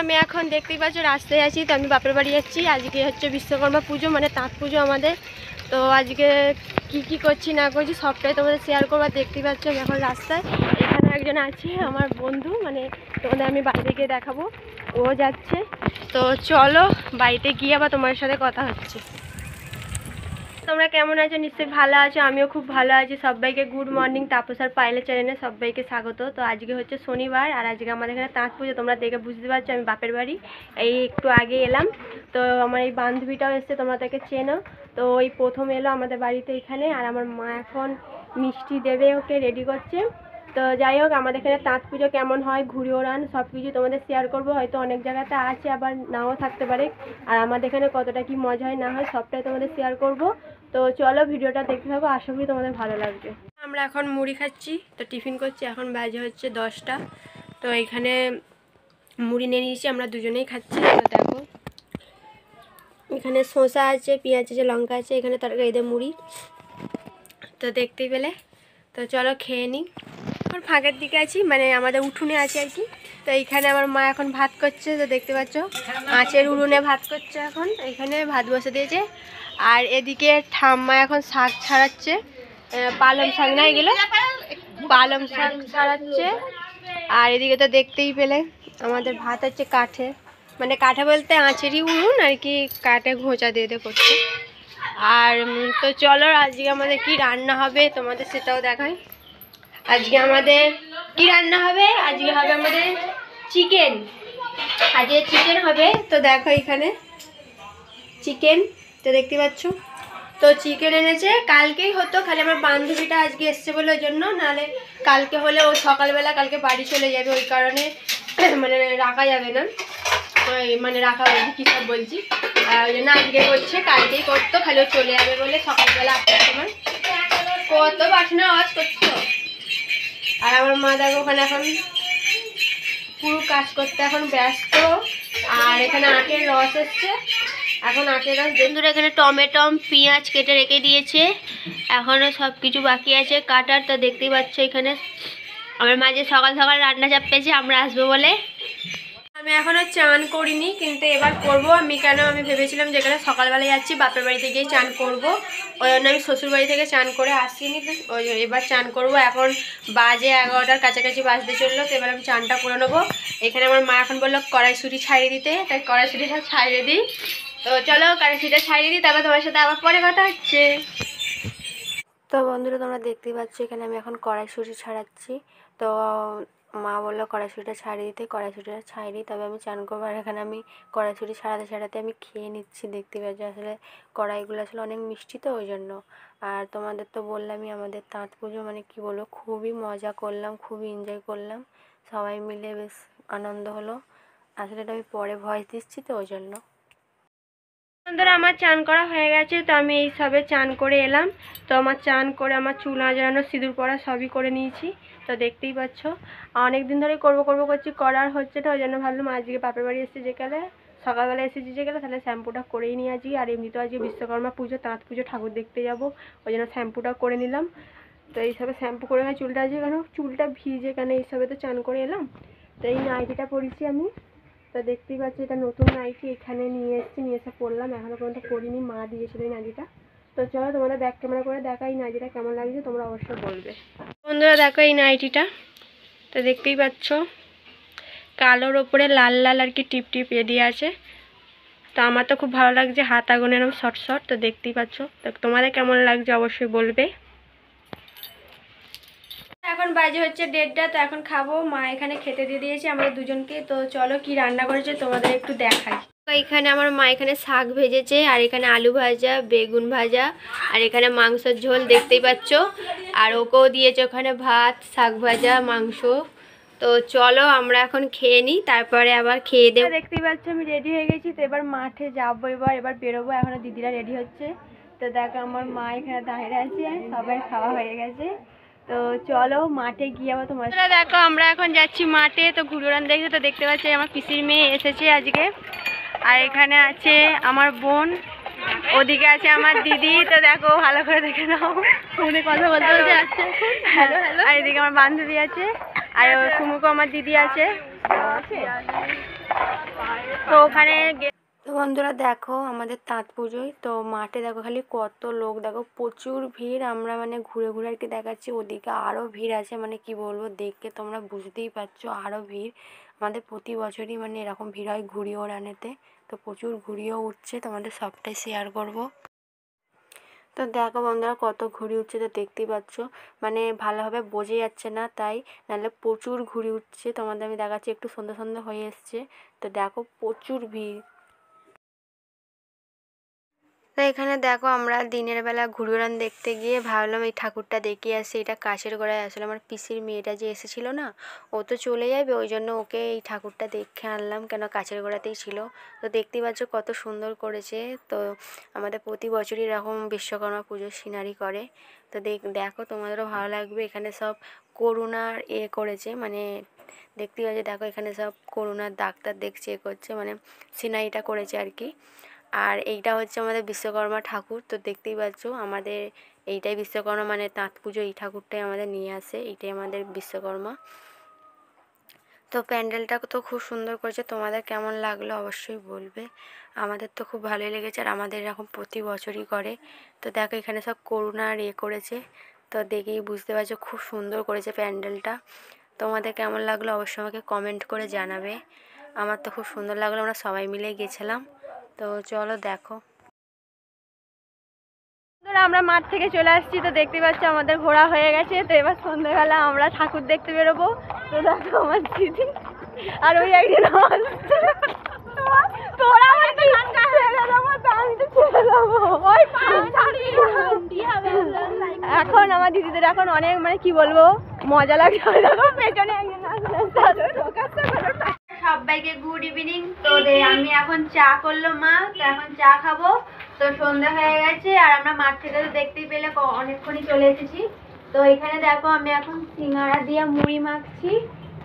আমি এখন দেখতেই পাচ্ছ রাস্তায় আছি। তো আমি বাপের বাড়ি যাচ্ছি। আজকে হচ্ছে বিশ্বকর্মা পুজো, মানে তাঁত পুজো আমাদের। তো আজকে কি করছি না করছি সবটাই তোমাদের শেয়ার করবো। দেখতেই পাচ্ছ আমি এখন রাস্তায়। এখানে একজন আছে আমার বন্ধু, মানে তোমাদের আমি বাড়িতে গিয়ে দেখাবো। ও যাচ্ছে, তো চলো বাড়িতে গিয়ে আবার তোমার সাথে কথা হচ্ছে। তোমরা কেমন আছো? নিশ্চয়ই ভালো আছো, আমিও খুব ভালো আছি। সবাইকে গুড মর্নিং। তাপস আর পায়েলের চ্যানেলে সবাইকে স্বাগত। তো আজকে হচ্ছে শনিবার, আর আজকে আমাদের এখানে তাঁত পুজো। তোমরা দেখে বুঝতে পারছো আমি বাপের বাড়ি এই একটু আগে এলাম। তো আমার এই বান্ধবীটাও এসছে, তোমরা তাকে চেনো। তো ওই প্রথম এলো আমাদের বাড়িতে এখানে, আর আমার মা এখন মিষ্টি দেবে, ওকে রেডি করছে। তো যাই হোক, আমাদের এখানে তাঁত পুজো কেমন হয়, ঘুরে ওড়ান সব কিছু তোমাদের শেয়ার করবো। হয়তো অনেক জায়গাতে আছে, আবার নাও থাকতে পারে। আর আমাদের এখানে কতটা কি মজা হয় না হয় সবটাই তোমাদের শেয়ার করব। তো চলো ভিডিওটা দেখতে থাকো, আশা করি তোমাদের ভালো লাগবে। আমরা এখন মুড়ি খাচ্ছি, তো টিফিন করছি। এখন বাজে হচ্ছে 10টা। তো এখানে মুড়ি নিয়ে নিয়েছি, আমরা দুজনেই খাচ্ছি। তো দেখো এখানে শসা আছে, পেঁয়াজ আছে, লঙ্কা আছে, এখানে তরকারি দিয়ে মুড়ি। তো দেখতেই পেলে। তো চলো খেয়ে নিই। এখন ফাঁকের দিকে আছি, মানে আমাদের উঠোনে আছে আর কি। তো এইখানে আমার মা এখন ভাত করছে, তো দেখতে পাচ্ছ আঁচের উনুনে ভাত করছে। এখন এখানে ভাত বসে দিয়েছে। আর এদিকে ঠাম্মা এখন শাক ছাড়াচ্ছে, পালং শাক না এগুলো, পালং শাক ছাড়াচ্ছে। আর এদিকে তো দেখতেই পেলে আমাদের ভাত হচ্ছে কাঠে, মানে কাঠে বলতে আঁচেরই উনুন আর কি, কাঠে ঘোঁচা দিয়ে দিয়ে করছে। আর তো চলো আজকে আমাদের কি রান্না হবে তোমাদের সেটাও দেখাই। আজকে আমাদের কি রান্না হবে, আজকে হবে আমাদের চিকেন। আজকে চিকেন হবে। তো দেখো এখানে চিকেন, তো দেখতে পাচ্ছ। তো চিকেন এনেছে, কালকেই হতো, খালি আমার বান্ধবীটা আজকে এসছে বলে ওই জন্য, নাহলে কালকে হলে ও সকালবেলা কালকে বাড়ি চলে যাবে, ওই কারণে মানে রাখা যাবে না, মানে রাখা কী সব বলছি, ওই জন্য আজকে করছে। কালকেই করতো, খালি ও চলে যাবে বলে সকালবেলা 8টার সময়। কত বাসনা আওয়াজ করছো। আর আমার মা দেখো ওখানে এখন পুরো কাজ করতে এখন ব্যস্ত। আর এখানে আখের রস এসছে, এখন আখের রস। বন্ধুরা এখানে টমেটো পেঁয়াজ কেটে রেখে দিয়েছে, এখনও সব কিছু বাকি আছে কাটার। তো দেখতেই পাচ্ছ এখানে আমার মা যে সকাল সকাল রান্না চাপিয়েছে আমরা আসবো বলে। আমি এখনও চান করিনি, কিন্তু এবার করবো আমি। কেন আমি ভেবেছিলাম যেখানে সকালবেলায় যাচ্ছি বাপের বাড়িতে গিয়ে চান করব, ওই জন্য আমি শ্বশুর বাড়ি থেকে চান করে আসিনি। ওই এবার চান করব। এখন বাজে 11টার কাছাকাছি বাজতে চললো। তো এবার আমি চানটা করে নেবো। এখানে আমার মা এখন বললো কড়াইশুঁটি ছাড়িয়ে দিতে, তাই কড়াইশুঁটিটা ছাড়িয়ে দিই। তো চলো কড়াইশুঁটিটা ছাড়িয়ে দিই, তারপর তোমার সাথে আবার পরে কথা হচ্ছে। তো বন্ধুরা তোমরা দেখতেই পাচ্ছ এখানে আমি এখন কড়াইশুঁটি ছাড়াচ্ছি। তো মা বললো কড়াইশুঁটিটা ছাড়িয়ে দিতে, কড়াইশুঁটিটা ছাড়িয়ে দিই তবে আমি চান করবো। আর এখানে আমি কড়াইশুঁটি ছাড়াতে ছাড়াতে আমি খেয়ে নিচ্ছি। দেখতে পাচ্ছি আসলে কড়াইগুলো আসলে অনেক মিষ্টি, তো ওই জন্য। আর তোমাদের তো বললামই আমাদের তাঁত পুজো মানে কি বলবো, খুবই মজা করলাম, খুবই এনজয় করলাম, সবাই মিলে বেশ আনন্দ হলো। আসলে এটা আমি পরে ভয়েস দিচ্ছি, তো ওই জন্য। বন্ধুরা আমার চান করা হয়ে গেছে, তো আমি এই সবে চান করে এলাম। তো আমার চান করে আমার চুল আঁচড়ানো সিঁদুর পরা সবই করে নিয়েছি। তো দেখতেই পাচ্ছ অনেক দিন ধরে করবো করছি, করার হচ্ছে না, ওই জন্য ভাবলাম আজকে বাপের বাড়ি এসেছি যেকালে, সকালবেলা এসেছি যেকালে, তাহলে শ্যাম্পুটা করেই নিয়ে আজকে। আর এমনিতেও আজকে বিশ্বকর্মা পুজো, তাঁত পুজো, ঠাকুর দেখতে যাবো, ওই জন্য শ্যাম্পুটা করে নিলাম। তো এইসবে শ্যাম্পু করে চুলটা আজকে, কেন চুলটা ভিজে কেন, এইসবে তো চান করে এলাম। তো এই নাইটিটা পরেছি আমি। তো দেখতেই পাচ্ছি এটা নতুন নাইটি, এখানে নিয়ে এসেছি, নিয়ে এসে পরলাম, এখনও পর্যন্ত পরিনি, মা দিয়েছিল এই নাইটিটা। তো চলো তোমাদের ব্যাক ক্যামেরা করে দেখা এই নাইটিটা কেমন লাগছে তোমরা অবশ্যই বলবে। বন্ধুরা দেখো এই নাইটিটা, তো দেখতেই পাচ্ছ কালোর ওপরে লাল লাল আর কি টিপ টিপ দিয়ে আছে। তো আমার তো খুব ভালো লাগছে, হাত আগুন এরকম শর্ট শর্ট। তো দেখতেই পাচ্ছ, তো তোমাদের কেমন লাগছে অবশ্যই বলবে। এখন বাজে হচ্ছে 1:30, তো এখন খাবো। মা এখানে খেতে দিয়ে দিয়েছে আমাদের দুজনকে। তো চলো কি রান্না করেছে তোমাদের একটু দেখাই। এখানে আমার মা এখানে শাক ভেজেছে, আর এখানে আলু ভাজা, বেগুন ভাজা, আর এখানে মাংসের ঝোল দেখতেই পাচ্ছ। আর ওকেও দিয়েছে ওখানে ভাত, শাক ভাজা, মাংস। তো চলো আমরা এখন খেয়ে নিই, তারপরে আবার খেয়ে দেবো। দেখতেই পাচ্ছ আমি রেডি হয়ে গেছি। তো এবার মাঠে যাবো, এবার বেরোবো। এখনো দিদিরা রেডি হচ্ছে। তো দেখো আমার মা এখানে দাঁড়িয়ে আছে, সবাই খাওয়া হয়ে গেছে। তো চলো মাঠে গিয়ে আবার তোমার দেখো আমরা এখন যাচ্ছি মাঠে। তো ঘুরোড়ান দেখে, তো দেখতে পাচ্ছি আমার পিসির মেয়ে এসেছে আজকে। আর এখানে আছে আমার বোন, ওদিকে আছে আমার দিদি। তো দেখো ভালো করে দেখে নাও, ফোনে কথা বলতে বলতে যাচ্ছে। Hello hello. আর এদিকে আমার বান্ধবী আছে, আর সুমুকও আমার দিদি আছে। তো ওখানে তো বন্ধুরা দেখো আমাদের তাঁত পুজোয় তো মাঠে দেখো খালি কত লোক, দেখো প্রচুর ভিড়। আমরা মানে ঘুরে ঘুরে আর কি দেখাচ্ছি, ওদিকে আরও ভিড় আছে, মানে কি বলবো, দেখে তোমরা বুঝতেই পারছো আরও ভিড়। আমাদের প্রতি বছরই মানে এরকম ভিড় হয় ঘুড়ি ওড়ানেতে, তো প্রচুর ঘুড়িও উঠছে, তোমাদের সবটাই শেয়ার করব। তো দেখো বন্ধুরা কত ঘুড়ি উঠছে, তো দেখতেই পাচ্ছ, মানে ভালোভাবে বোঝা যাচ্ছে না, তাই নাহলে প্রচুর ঘুড়ি উঠছে। তোমাদের আমি দেখাচ্ছি, একটু সন্ধ্যা সন্ধ্যা হয়ে এসছে, তো দেখো প্রচুর ভিড়। তো এখানে দেখো আমরা দিনের বেলা ঘুড়ি ওড়ান দেখতে গিয়ে ভাবলাম এই ঠাকুরটা দেখিয়ে আসি। এটা কাছের গোড়ায় আসলে আমার পিসির মেয়েটা যে এসেছিলো না, ও তো চলে যাবে, ওই জন্য ওকে এই ঠাকুরটা দেখে আনলাম, কেন কাছের গোড়াতেই ছিল। তো দেখতেই পাচ্ছ কত সুন্দর করেছে। তো আমাদের প্রতি বছরই এরকম বিশ্বকর্মা পুজোর সিনারি করে, তো দেখো তোমাদেরও ভালো লাগবে। এখানে সব করুণার করেছে, মানে দেখতেই পাচ্ছ, দেখো এখানে সব করুণার ডাক্তার দেখছে করছে, মানে সিনারিটা করেছে আর কি। আর এইটা হচ্ছে আমাদের বিশ্বকর্মা ঠাকুর, তো দেখতেই পাচ্ছ আমাদের এইটাই বিশ্বকর্মা, মানে তাঁত পুজো এই ঠাকুরটাই আমাদের নিয়ে আসে, এইটাই আমাদের বিশ্বকর্মা। তো প্যান্ডেলটা তো খুব সুন্দর করেছে, তোমাদের কেমন লাগলো অবশ্যই বলবে। আমাদের তো খুব ভালোই লেগেছে, আর আমাদের এরকম প্রতি বছরই করে। তো দেখো এখানে সব করুণার করেছে, তো দেখেই বুঝতে পারছো খুব সুন্দর করেছে প্যান্ডেলটা। তোমাদের কেমন লাগলো অবশ্যই আমাকে কমেন্ট করে জানাবে। আমার তো খুব সুন্দর লাগলো, আমরা সবাই মিলে গেছিলাম। তো চলো দেখো, আমরা মাঠ থেকে চলে আসছি, তো দেখতে পাচ্ছি আমাদের ঘোরা হয়ে গেছে। তো এবার সন্ধ্যাবেলা আমরা ঠাকুর দেখতে বেরোবো। তো দেখো আমার দিদি আর ওই একজন এখন আমার দিদিদের এখন অনেক মানে কি বলবো মজা লাগছে। পেছনে সবাইকে গুড ইভিনিং। তো আমি এখন চা করলো মা, তো এখন চা খাবো। তো সন্ধ্যা হয়ে গেছে, আর আমরা মাঠ থেকে তো দেখতেই পেলে অনেকক্ষণই চলে এসেছি। তো এখানে দেখো আমি এখন সিঙ্গাড়া দিয়ে মুড়ি মাখছি,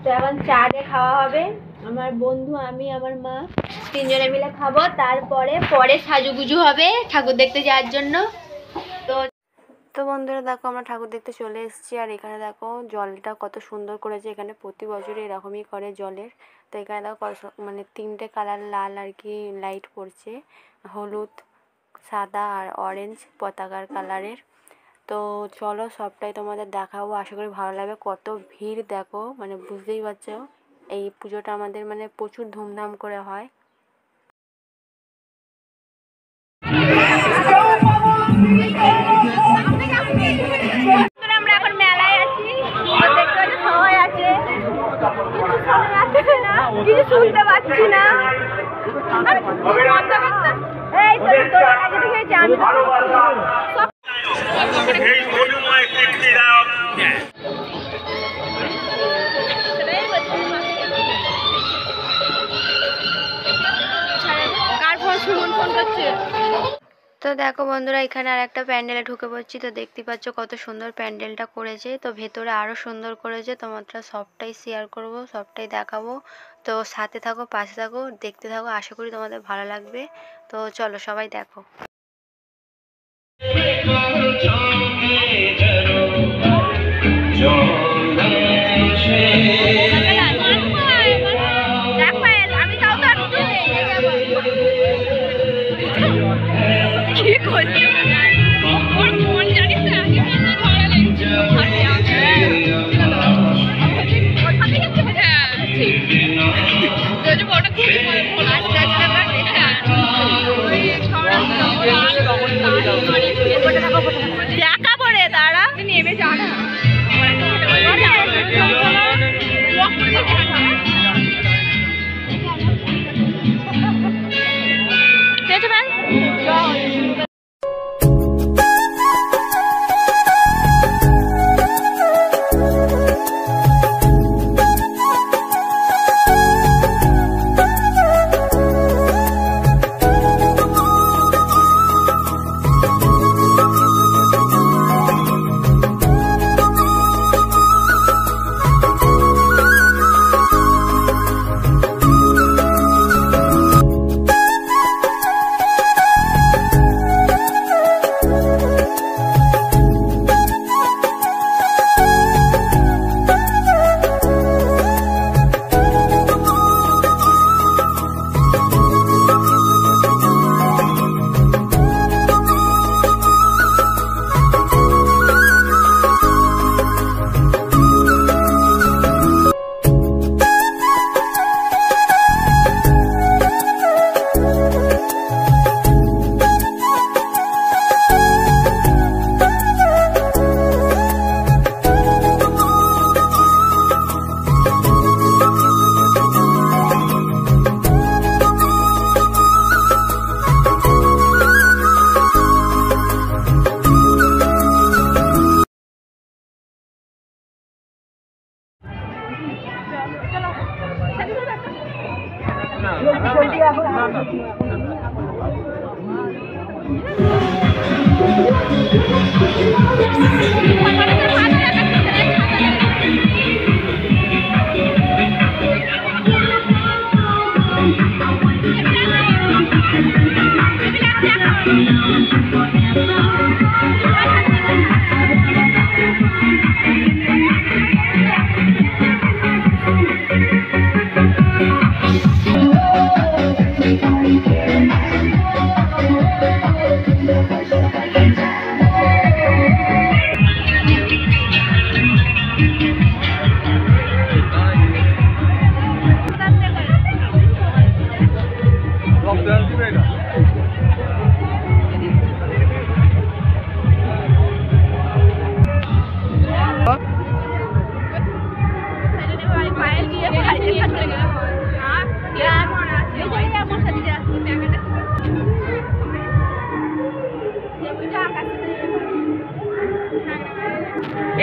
তো এখন চা দিয়ে খাওয়া হবে। আমার বন্ধু, আমি, আমার মা তিনজনে মিলে খাবো। তারপরে সাজুগুজু হবে ঠাকুর দেখতে যাওয়ার জন্য। তো বন্ধুরা দেখো আমরা ঠাকুর দেখতে চলে এসেছি, আর এখানে দেখো জলটা কত সুন্দর করেছে। এখানে প্রতি বছরই এরকমই করে জলের। তো এখানে দেখো মানে 3টে কালার লাল আর কি লাইট পড়ছে, হলুদ, সাদা আর অরেঞ্জ পতাকার কালারের। তো চলো সবটাই তোমাদের দেখাবো, আশা করি ভালো লাগবে। কত ভিড় দেখো, মানে বুঝতেই পারছো এই পুজোটা আমাদের মানে প্রচুর ধুমধাম করে হয়। আমরা এখন মেলায় আছি, দেখতে সবাই আছে, কিছু শুনতে পাচ্ছি না। এই কার ফোন সুমন ফোন করছে। তো দেখো বন্ধুরা এখানে আর একটা প্যান্ডেলে ঢুকে পড়ছি, তো দেখতে পাচ্ছ কত সুন্দর প্যান্ডেলটা করেছে। তো ভেতরে আরও সুন্দর করেছে, তোমাদের সবটাই শেয়ার করব, সবটাই দেখাবো। তো সাথে থাকো, পাশে থাকো, দেখতে থাকো, আশা করি তোমাদের ভালো লাগবে। তো চলো সবাই দেখো। কি করছি দেখা পড়ে তারা নেমে যাও না।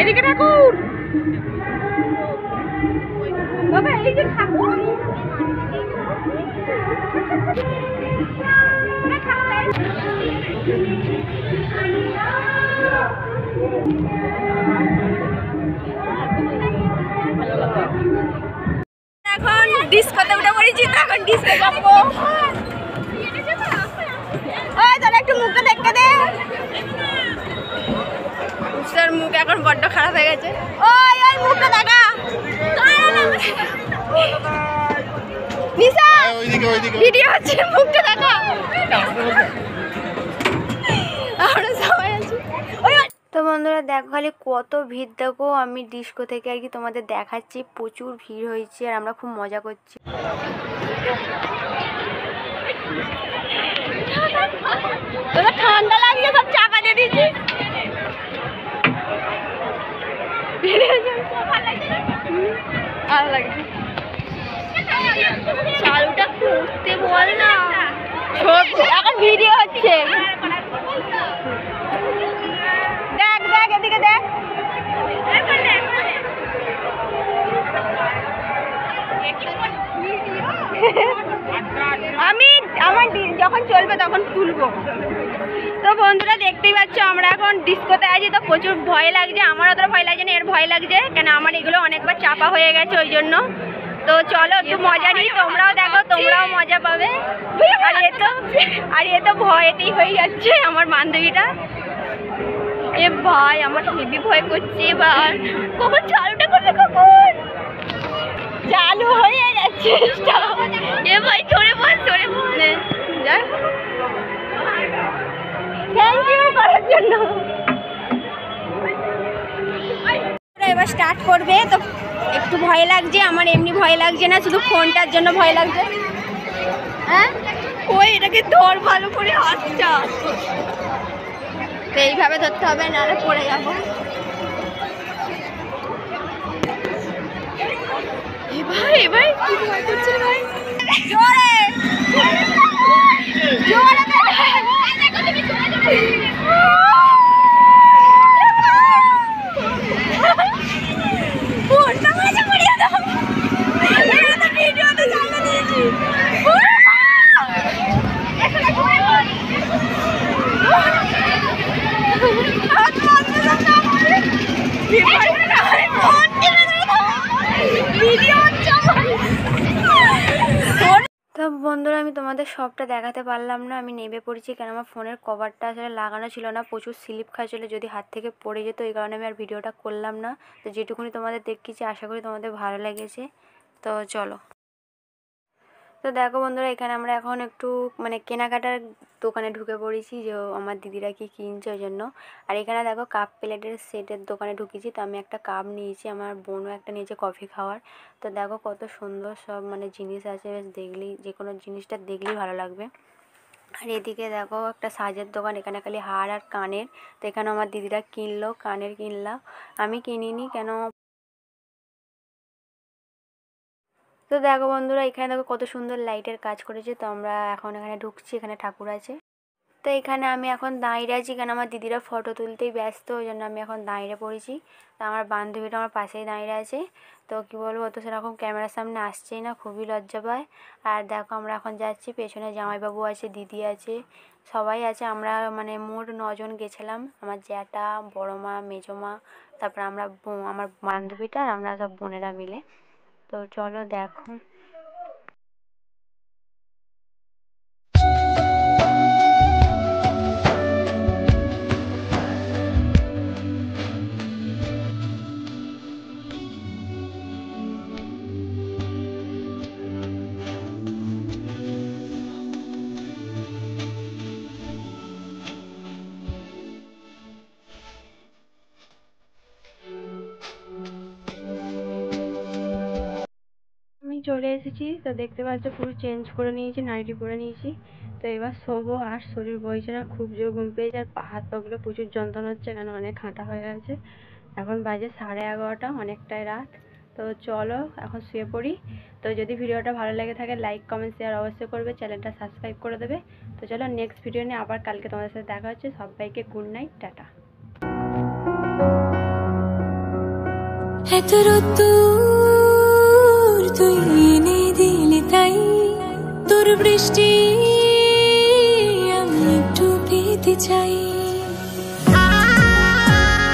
এদিকে ঠাকুর বাবা, এই যে ঠাকুর এখন ডিস্কোতে উঠে পড়েছি, তো এখন ডিস্কো যাবো। ওই তাহলে একটু মুখটা দেখতে দে। উৎসার মুখ এখন বড্ড খারাপ হয়ে গেছে। ওই ওই মুখটা দেখা। নিশা ভিডিও হচ্ছে, মুখটা দেখা। আমরা সবাই আছি। তো বন্ধুরা দেখো খালি কত ভিড়, দেখো আমি ডিস্কো থেকে আর কি তোমাদের দেখাচ্ছি, প্রচুর ভিড় হয়েছে আর আমরা খুব মজা করছি। তোরা ঠান্ডা লাগছে, সব চাপা দিয়ে দিচ্ছি। ভালো লাগছে। চালুটা করতে বল না, এখন ভিডিও হচ্ছে। দেখ দেখ এদিকে দেখ। আমি আমার যখন চলবে তখন তুলবো। তো বন্ধুরা দেখতেই পাচ্ছ আমরা এখন ডিস্কোতে আছি, তো প্রচুর ভয় লাগছে। আমার অতটা ভয় লাগছে না, এর ভয় লাগছে, কেন আমার এগুলো অনেকবার চাপা হয়ে গেছে ওই জন্য। তো চলো একটু মজা নিই, তোমরাও দেখো, তোমরাও মজা পাবে। আর এ তো ভয়েতেই হয়ে যাচ্ছে আমার বান্ধবীটা। এ ভাই আমার হেভি ভয় করছে। এবার কখন চালুটা করবে, কখন চালু হয়ে যাচ্ছে। এ ভাই ধরে বল, ধরে বল। থ্যাংক ইউ করার জন্য। এবার স্টার্ট করবে, তো একটু ভয় লাগছে আমার, এমনি ভয় লাগছে না, শুধু ফোনটার জন্য ভয় লাগছে। হ্যাঁ ওই এটাকে ধর ভালো করে, আচ্ছা তো এইভাবে ধরতে হবে, নাহলে পড়ে যাবো। ভাই ভাই কি ভয় করছে ভাই, জোরে জোরে ফোনটা মাঝে পড়িয়ে দাও, ভিডিওতে চালিয়ে দিয়েছি। তো বন্ধুরা আমি তোমাদের সবটা দেখাতে পারলাম না, আমি নেমে পড়েছি, কেন আমার ফোনের কভারটা আসলে লাগানো ছিল না, প্রচুর স্লিপ খাচ্ছিল, যদি হাত থেকে পড়ে যেত, এই কারণে আমি আর ভিডিওটা করলাম না। তো যেটুকুনি তোমাদের দেখিয়েছি আশা করি তোমাদের ভালো লেগেছে। তো চলো, তো দেখো বন্ধুরা এখানে আমরা এখন একটু মানে কেনাকাটার দোকানে ঢুকে পড়েছি, যে আমার দিদিরা কি কিনছে ওই জন্য। আর এখানে দেখো কাপ প্লেটের সেটের দোকানে ঢুকেছি, তো আমি একটা কাপ নিয়েছি, আমার বোনও একটা নিয়েছে কফি খাওয়ার। তো দেখো কত সুন্দর সব মানে জিনিস আছে, বেশ দেখলেই যে কোনো জিনিসটা দেখলেই ভালো লাগবে। আর এদিকে দেখো একটা সাজের দোকান, এখানে খালি হার আর কানের। তো এখানে আমার দিদিরা কিনলো, কানের কিনলাম, আমি কিনিনি কেন। তো দেখো বন্ধুরা এখানে দেখো কত সুন্দর লাইটের কাজ করেছে। তো আমরা এখন এখানে ঢুকছি, এখানে ঠাকুর আছে। তো এখানে আমি এখন দাঁড়িয়ে আছি, কেন আমার দিদিরা ফটো তুলতেই ব্যস্ত, ওই জন্য আমি এখন দাঁড়িয়ে পড়েছি। তো আমার বান্ধবীটা আমার পাশেই দাঁড়িয়ে আছে। তো কি বলবো, তো সেরকম ক্যামেরার সামনে আসছেই না, খুবই লজ্জা পায়। আর দেখো আমরা এখন যাচ্ছি, পেছনে জামাইবাবু আছে, দিদি আছে, সবাই আছে। আমরা মানে মোট 9 জন গেছিলাম, আমার জ্যাঠা, বড় মা, মেজো মা, তারপর আমরা আমার বান্ধবীটা আর আমরা সব বোনেরা মিলে। তো চলো দেখো। আমি চলে এসেছি, তো দেখতে পাচ্ছ পুরো চেঞ্জ করে নিয়েছি, নাইটি পরে নিয়েছি। তো এবার শোবো, আর শরীর বইছে না, খুব জোর ঘুম পেয়েছে, আর হাত পাগুলো প্রচুর যন্ত্রণা হচ্ছে, কেন অনেক হাঁটা হয়ে গেছে। এখন বাজে 11:30, অনেকটাই রাত। তো চলো এখন শুয়ে পড়ি। তো যদি ভিডিওটা ভালো লেগে থাকে লাইক কমেন্ট শেয়ার অবশ্যই করবে, চ্যানেলটা সাবস্ক্রাইব করে দেবে। তো চলো নেক্সট ভিডিও নিয়ে আবার কালকে তোমাদের সাথে দেখা হচ্ছে। সবাইকে গুড নাইট, টাটা। এত রোদ্দুর তুই এনে দিলি তাই, তোর বৃষ্টি আমি একটু পেতে চাই।